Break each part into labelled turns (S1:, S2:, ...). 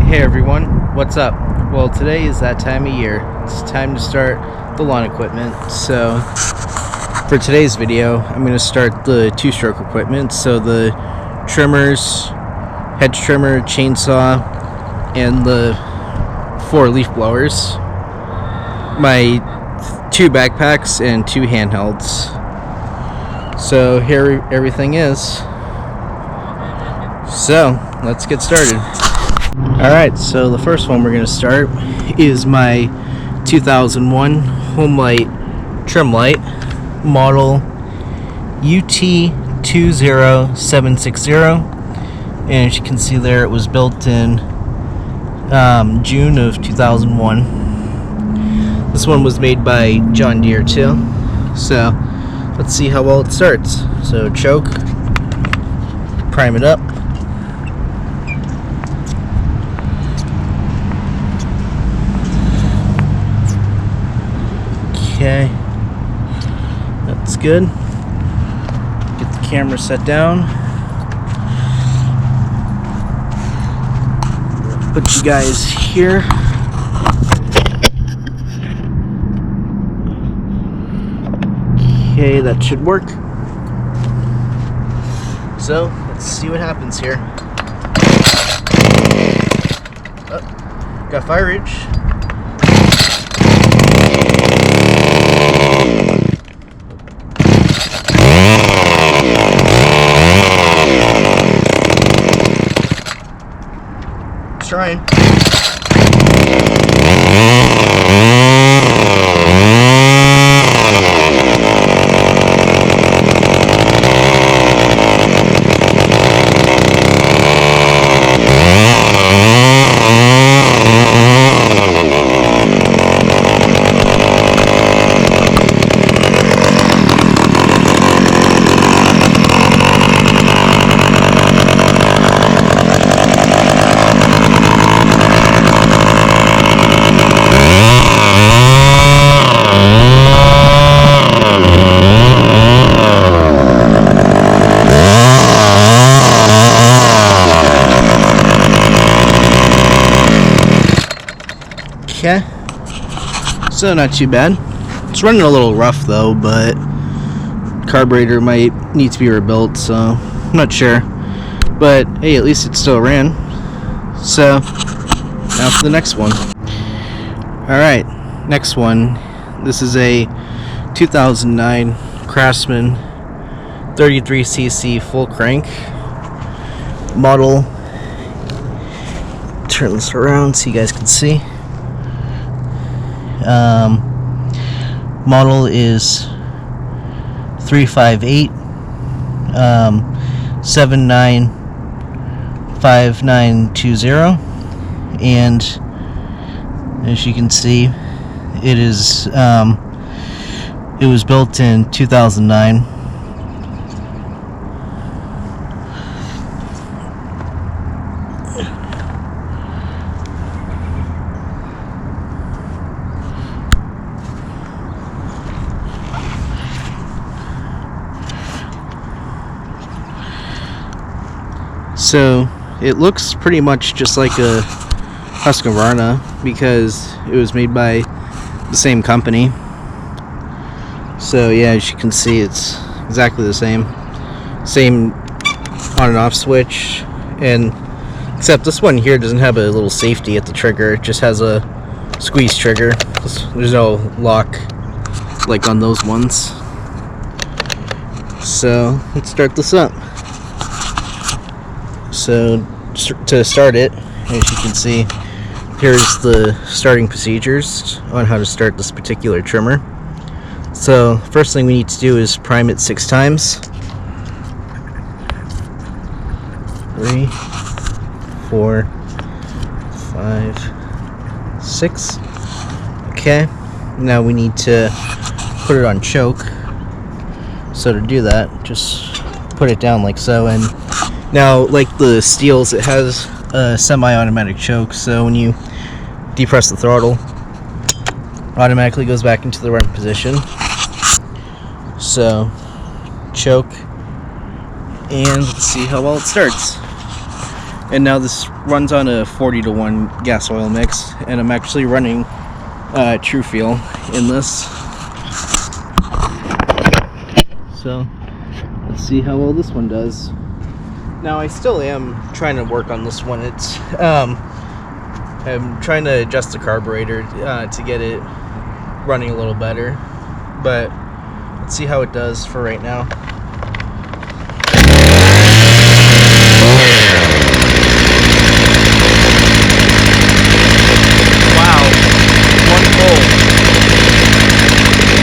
S1: Hey everyone, what's up? Well, today is that time of year. It's time to start the lawn equipment. So for today's video, I'm going to start the two-stroke equipment. So the trimmers, hedge trimmer, chainsaw, and the 4 leaf blowers, my 2 backpacks, and 2 handhelds. So here everything is. So let's get started. Alright, so the first one we're going to start is my 2001 Homelite trim light, model UT20760, and as you can see there, it was built in June of 2001. This one was made by John Deere too, so let's see how well it starts. So choke, prime it up. Okay, that's good. Get the camera set down. Put you guys here. Okay, that should work. So, let's see what happens here. Oh, got fire reach. Trying. Okay, so not too bad. It's running a little rough though, but carburetor might need to be rebuilt, so I'm not sure. But hey, at least it still ran. So now for the next one. Alright, next one. This is a 2009 Craftsman 33cc full crank model. Turn this around so you guys can see. Model is 358 795920, and as you can see, it is it was built in 2009. So it looks pretty much just like a Husqvarna because it was made by the same company. So yeah, as you can see, it's exactly the same on and off switch, and except this one here doesn't have a little safety at the trigger. It just has a squeeze trigger. There's no lock like on those ones. So let's start this up. So to start it, as you can see, here's the starting procedures on how to start this particular trimmer. So first thing we need to do is prime it 6 times. 3, 4, 5, 6. Okay, now we need to put it on choke. So to do that, just put it down like so, and now, like the Stihls, it has a semi-automatic choke, so when you depress the throttle, it automatically goes back into the right position. So, choke, and let's see how well it starts. And now this runs on a 40-to-1 gas oil mix, and I'm actually running True Fuel in this. So let's see how well this one does. Now I still am trying to work on this one. It's I'm trying to adjust the carburetor to get it running a little better, but let's see how it does for right now. Wow, one pull.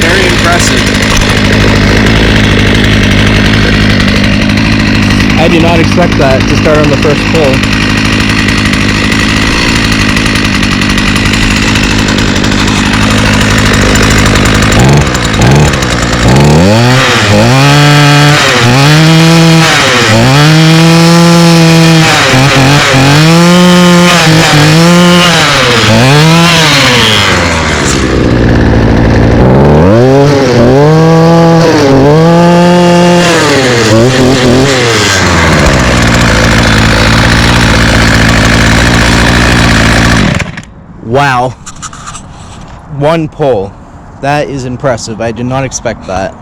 S1: Very impressive. I did not expect that to start on the first pull. Wow, one pull. That is impressive. I did not expect that.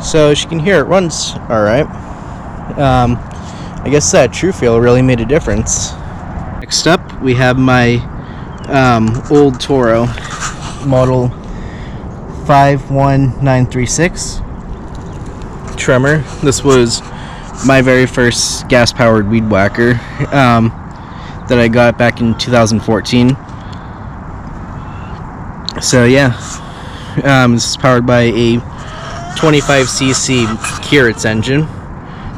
S1: So as you can hear, it runs all right. I guess that True Fuel really made a difference. Next up, we have my old Toro model 51936 trimmer. This was my very first gas-powered weed whacker that I got back in 2014. So yeah, this is powered by a 25cc Keurig engine,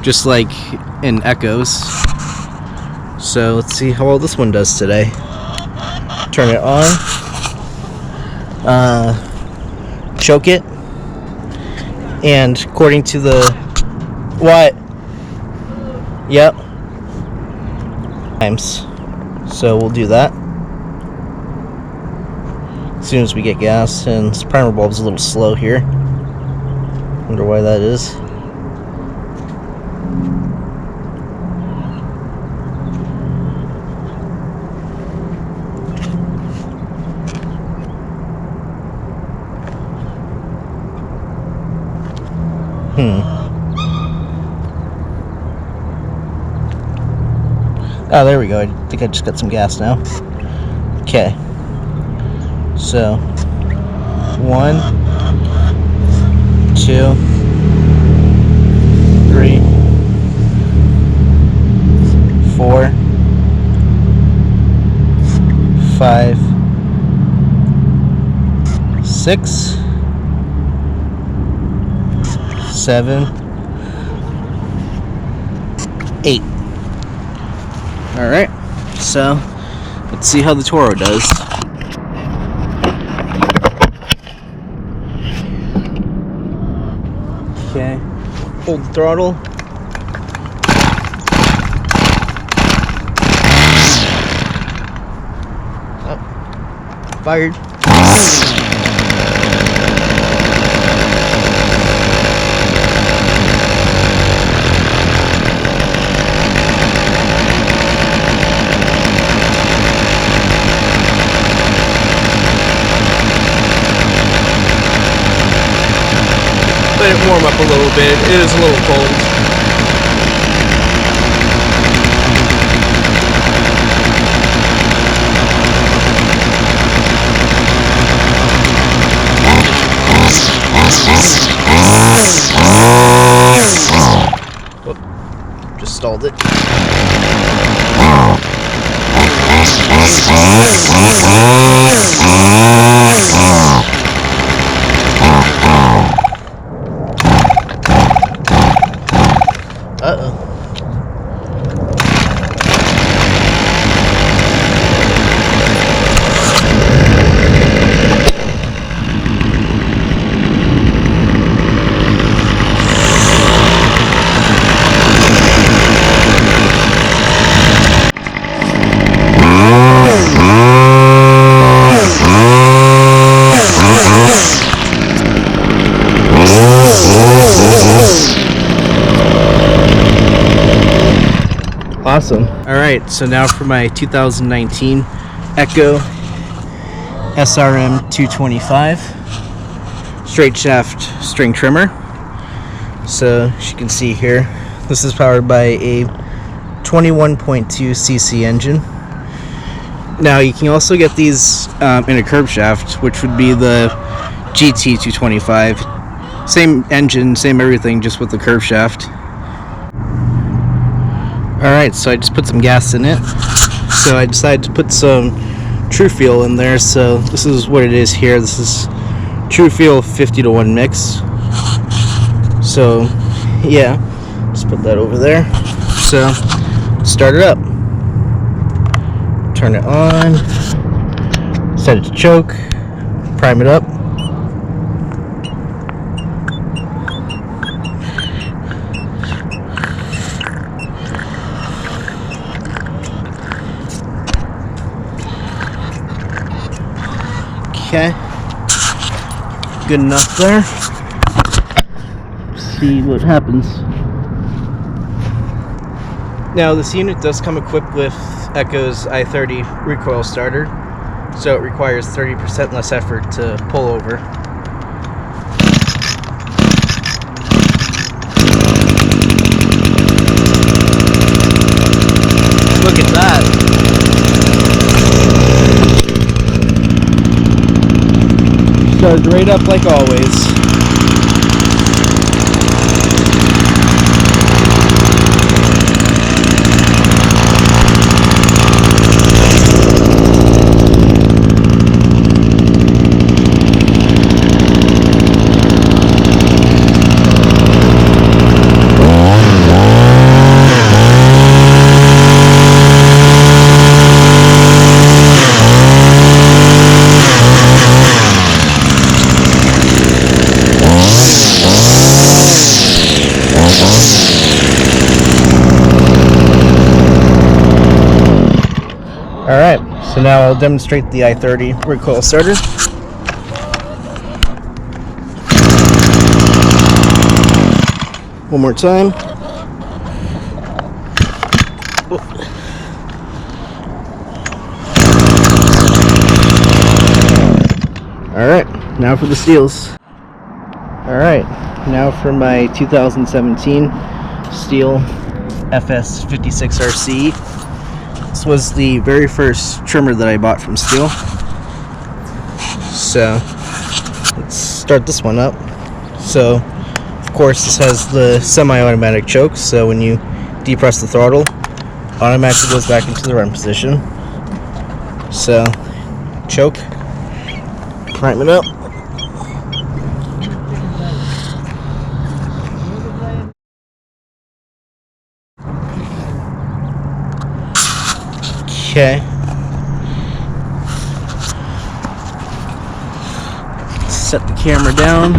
S1: just like in Echo's. So let's see how well this one does today. Turn it on, choke it, and according to the what? Yep. Times. So we'll do that as soon as we get gas. And this primer bulb's a little slow here. Wonder why that is. Oh, there we go. I think I just got some gas now. Okay. So, 1, 2, 3, 4, 5, 6, 7, 8. Alright, so let's see how the Toro does. Okay, hold the throttle. Oh, fired. Let it warm up a little bit. It is a little cold. Whoop. Just stalled it. Uh-oh. Awesome. Alright, so now for my 2019 Echo SRM225 straight shaft string trimmer. So as you can see here, this is powered by a 21.2cc engine. Now you can also get these in a curb shaft, which would be the GT225. Same engine, same everything, just with the curb shaft. Alright, so I just put some gas in it. So I decided to put some True Fuel in there. So this is what it is here. This is True Fuel 50-to-1 mix. So yeah, just put that over there. So start it up. Turn it on. Set it to choke. Prime it up. Okay, good enough there. See what happens. Now this unit does come equipped with Echo's i30 recoil starter, so it requires 30% less effort to pull over. Look at that. Started right up like always. Alright, so now I'll demonstrate the i30 recoil starter. One more time. Alright, now for the Stihls. Alright, now for my 2017 Stihl FS56 RC. This was the very first trimmer that I bought from Stihl. So let's start this one up. So of course this has the semi-automatic choke, so when you depress the throttle, automatically goes back into the run position. So choke, prime it up. Okay. Set the camera down.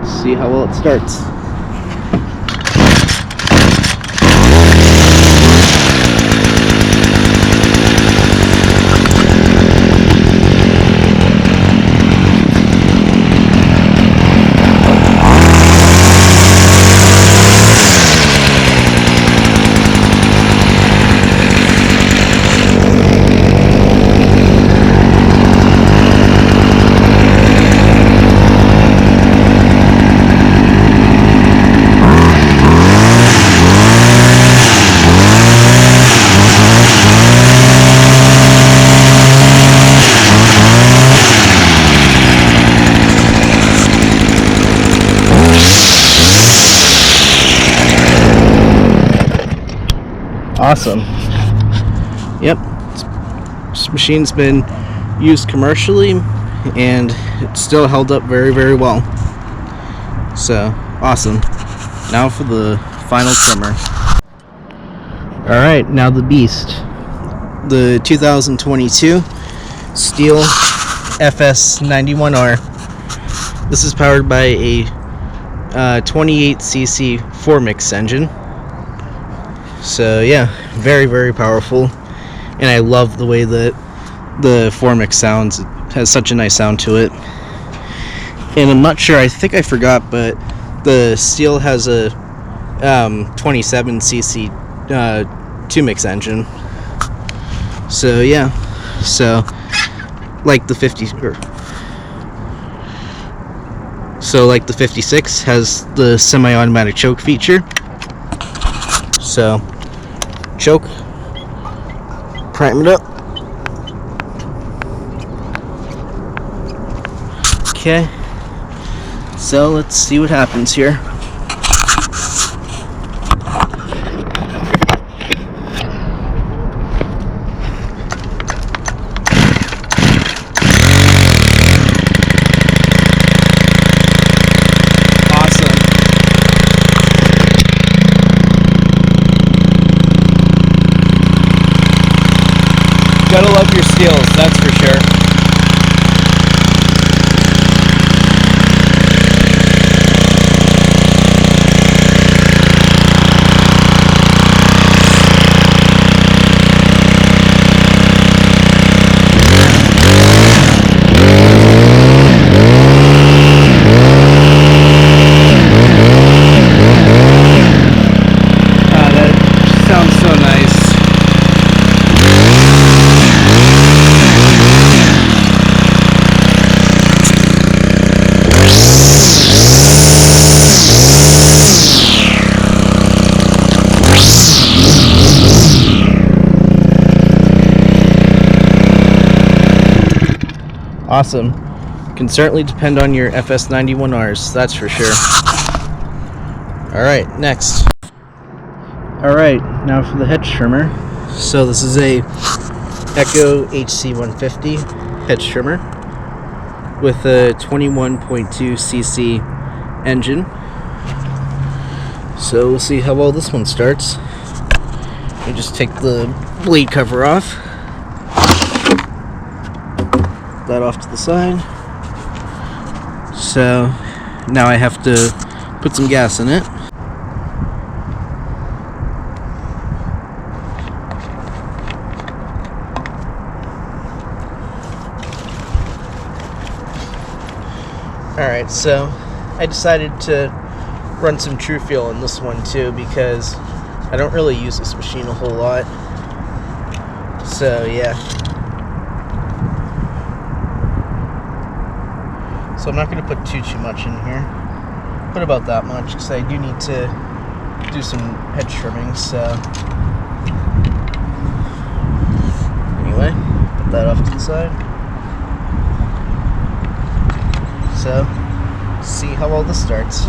S1: See how well it starts. Awesome. Yep, this machine's been used commercially and it's still held up very, very well. So awesome. Now for the final trimmer. Alright, now the beast. The 2022 Stihl FS91R. This is powered by a 28cc 4-mix engine. So yeah, very, very powerful, and I love the way that the 4-mix sounds. It has such a nice sound to it. And I'm not sure, I think I forgot, but the Stihl has a 27cc 2-mix engine. So yeah, so like the 56 has the semi-automatic choke feature. So choke, prime it up. Okay, so let's see what happens here. Gotta love your Stihls, that's for sure. That sounds so nice. Awesome. Can certainly depend on your FS91Rs, that's for sure. Alright, next. Alright, now for the hedge trimmer. So this is a Echo HC150 hedge trimmer with a 21.2cc engine. So we'll see how well this one starts. You just take the blade cover off. That off to the side. So now I have to put some gas in it. Alright, so I decided to run some True Fuel in this one too because I don't really use this machine a whole lot. So yeah. So I'm not going to put too much in here. Put about that much because I do need to do some hedge trimming. So anyway, put that off to the side. So see how well this starts.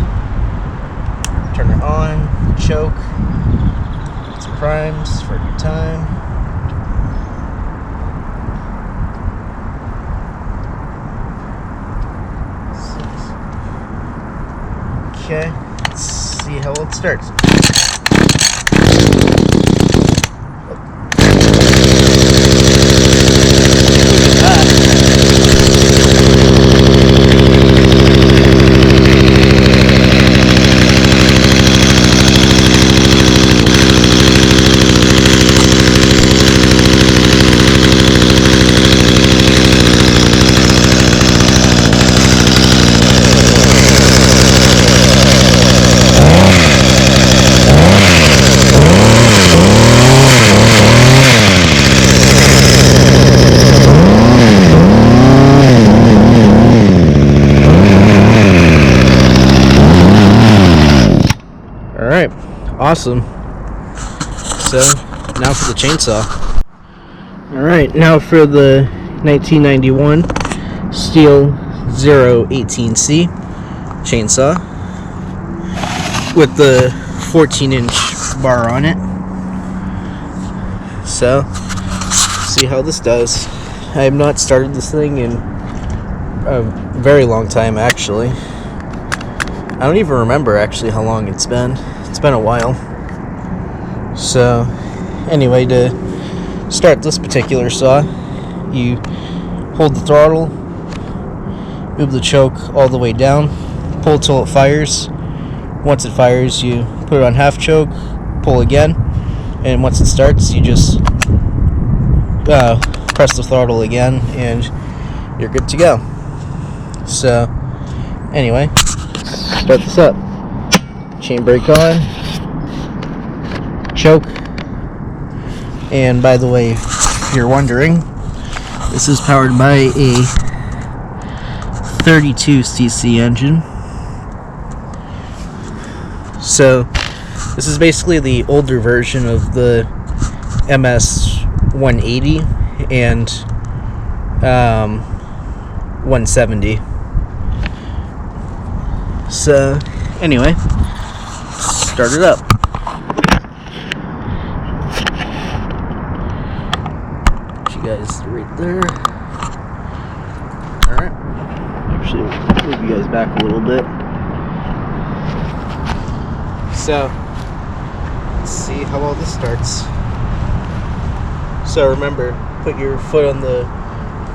S1: Turn it on, choke, get some primes for a good time. Okay, let's see how well it starts. Alright, awesome. So, now for the chainsaw. Alright, now for the 1991 Stihl 018C chainsaw with the 14-inch bar on it. So, see how this does. I have not started this thing in a very long time, actually. I don't even remember actually how long it's been. It's been a while. So anyway, to start this particular saw, you hold the throttle, move the choke all the way down, pull till it fires. Once it fires, you put it on half choke, pull again, and once it starts, you just press the throttle again and you're good to go. So anyway, start this up. Chain brake on. choke. And by the way, if you're wondering, this is powered by a 32cc engine. So this is basically the older version of the MS 180 and 170. So anyway, start it up. You guys right there. Alright. Actually, move you guys back a little bit. So let's see how well this starts. So remember, put your foot on the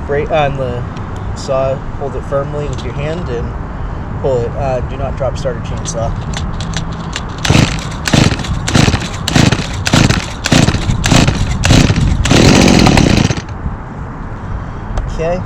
S1: brake on the saw, hold it firmly with your hand and pull it. Do not drop start a chainsaw. Okay.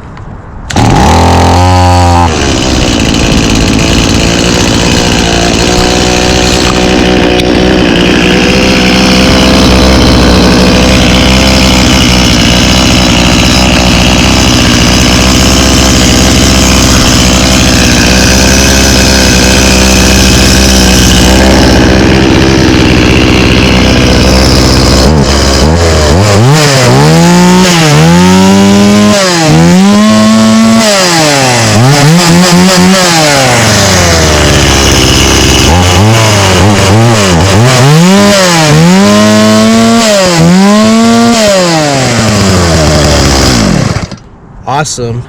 S1: Awesome.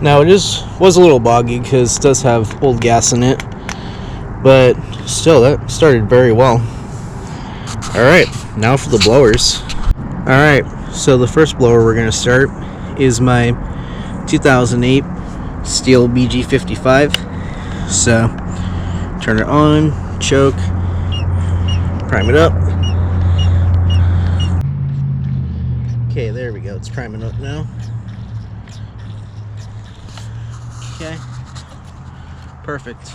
S1: Now it was a little boggy because it does have old gas in it, but still that started very well. Alright, now for the blowers. Alright, so the first blower we're going to start is my 2008 Stihl BG55. So turn it on, choke, prime it up. Okay, there we go, it's priming up now. Okay, perfect.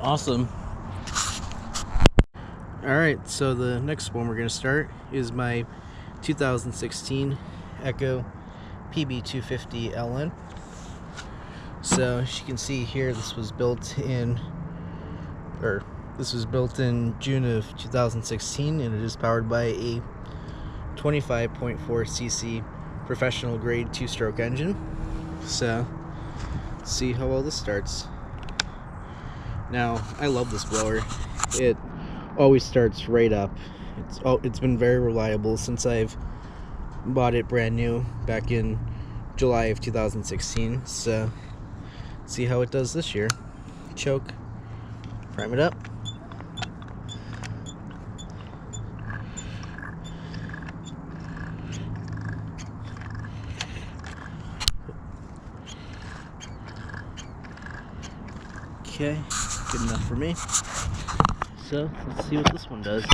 S1: Awesome. Alright, so the next one we're going to start is my 2016 Echo PB250 So as you can see here, this was built in June of 2016, and it is powered by a 25.4cc professional grade 2-stroke engine. So let's see how well this starts. Now, I love this blower. It always starts right up. It's been very reliable since I've bought it brand new back in July of 2016. So, see how it does this year. Choke, prime it up. Okay, good enough for me. So let's see what this one does.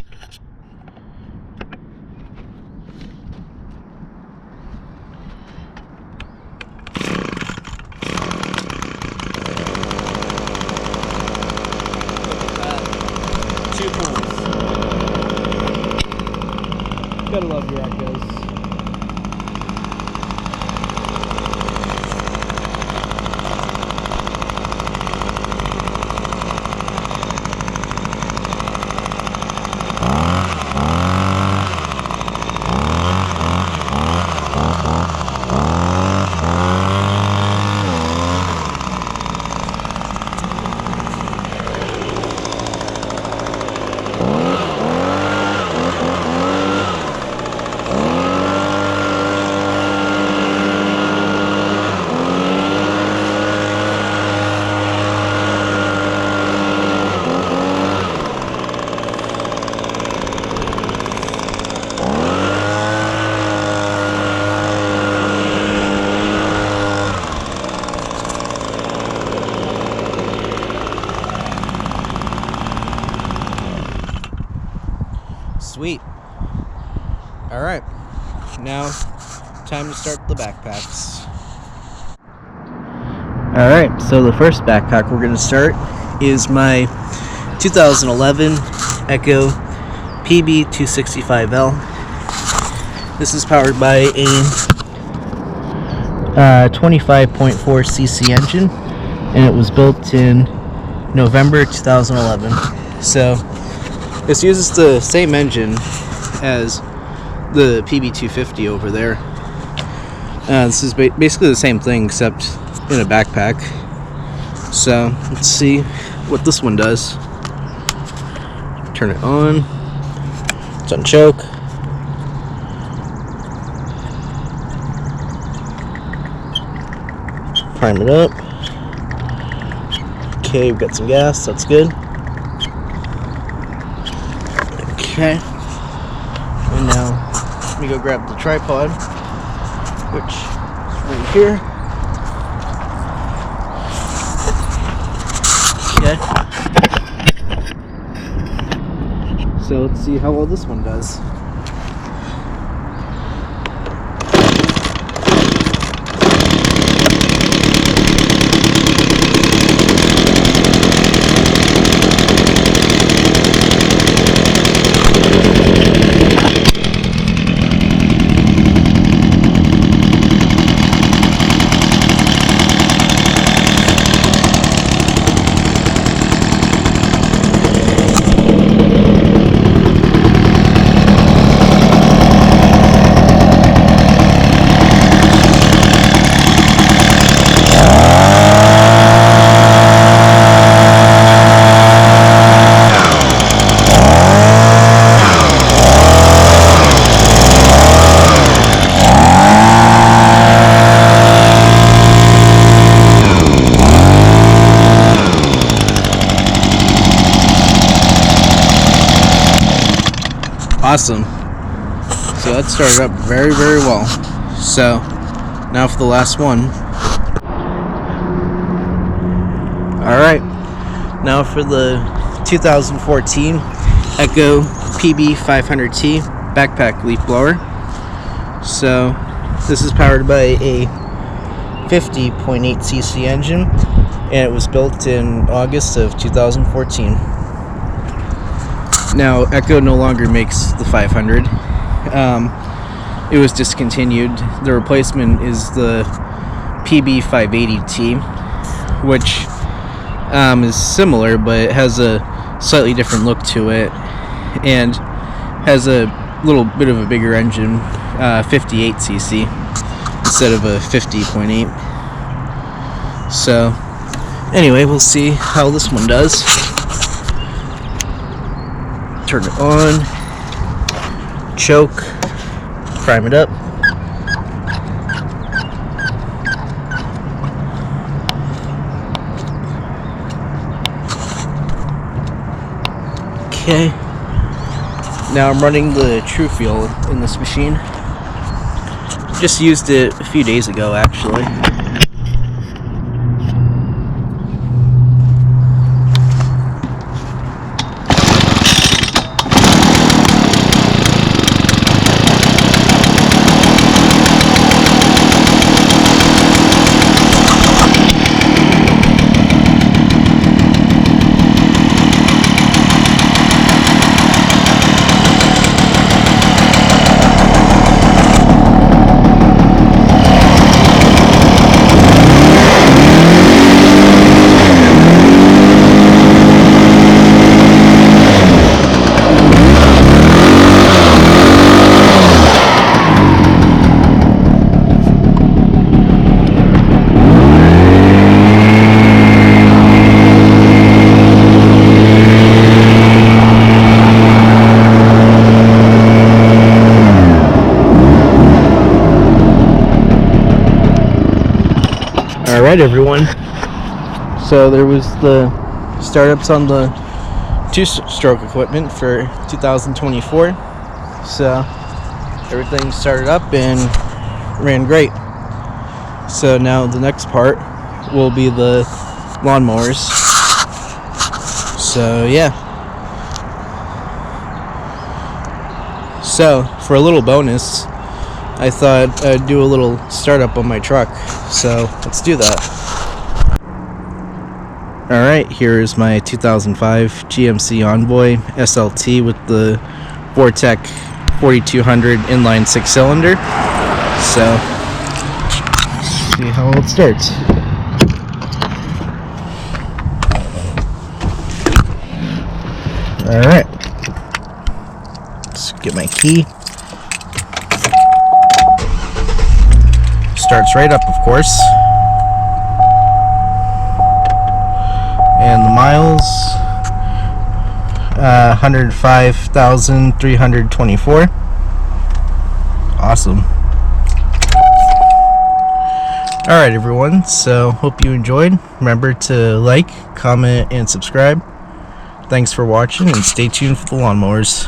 S1: Gotta love your echoes. Sweet. Alright, now time to start the backpacks. Alright, so the first backpack we're going to start is my 2011 Echo PB265l. This is powered by a 25.4cc engine, and it was built in November 2011. So this uses the same engine as the PB250 over there. This is basically the same thing except in a backpack. So let's see what this one does. Turn it on. Let's unchoke. Prime it up. Okay, we've got some gas, that's good. Okay. And now, let me go grab the tripod, which is right here. Okay. So let's see how well this one does. Awesome. So that started up very, very well. So now for the last one. Alright, now for the 2014 Echo PB500T backpack leaf blower. So this is powered by a 50.8cc engine, and it was built in August of 2014. Now, Echo no longer makes the 500. It was discontinued. The replacement is the PB580T, which is similar, but it has a slightly different look to it, and has a little bit of a bigger engine, 58cc, instead of a 50.8. So, anyway, we'll see how this one does. Turn it on, choke, prime it up. Okay, now I'm running the True Fuel in this machine. Just used it a few days ago, actually. Alright everyone, so there was the startups on the two-stroke equipment for 2024, so everything started up and ran great. So now the next part will be the lawnmowers. So yeah, So, for a little bonus, I thought I'd do a little startup on my truck. So, let's do that. Alright, here is my 2005 GMC Envoy SLT with the Vortec 4200 inline 6-cylinder. So, see how it starts. Alright, let's get my key. Starts right up, of course. And the miles, 105,324. Awesome. Alright everyone, so hope you enjoyed. Remember to like, comment, and subscribe. Thanks for watching, and stay tuned for the lawnmowers.